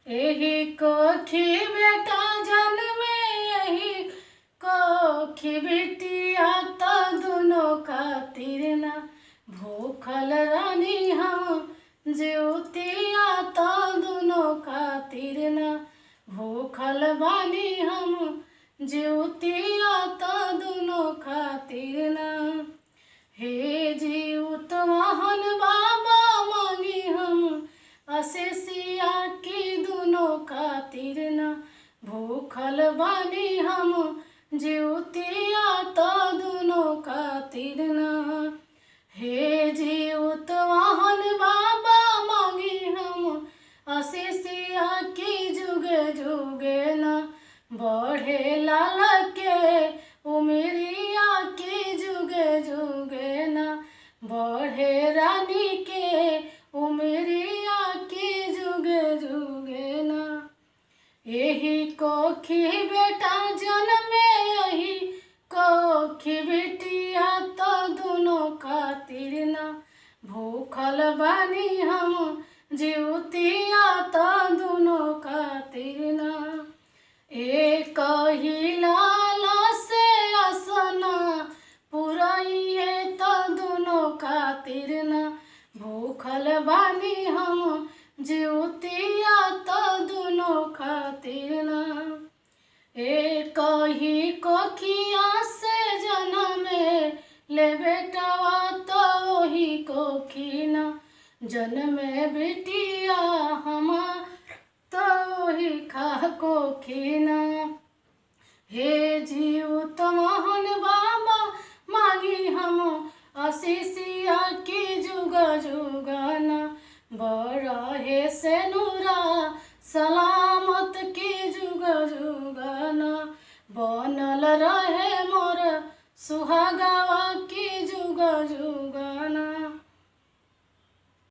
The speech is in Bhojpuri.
एही कोखी बेटा जन्मे, एही कोखी बिटिया त दुनो खातिर ना भूखल रानी हम जीवतिया त दुनो खातिर ना भूखल बानी हम जीवतिया त दुनो खातिर ना। हे जीवत मोहन बाबा मांगी हम असेसिया की दुनो खातिर ना भूखल बानी हम जीवतिया त दुनो खातिर ना। हे जीवत मोहन बाबा मांगी हम असेसिया की जुगे जुगे ना बढ़े लाल के उमरिया की जुगे जुगे ना बढ़े रानी के उमरिया की जुगे जुगे ना। यही कोखी बेटा जन्मे, यही कोखी बिटिया तो दुनो खातिर ना भूखल बानी हम जीवतिया तो दुनो खातिर ना। एक ही लाला से असना पुराइए तो दुनो खातिर ना भूखल बानी हम जीवतिया तो दुनो खातिर ना। एक ही कोखिया से जनमे ले बेटावा तो वही कोखी ना जनमे बिटिया हमार तो वही खा कोखी ना। हे जीवत मोहन बाबा मांगी हम असीसिया की जुगा जुगाना बड़ा हे से नूरा सलामत की जुगा जुगाना बनल रहे मोर सुहागावा की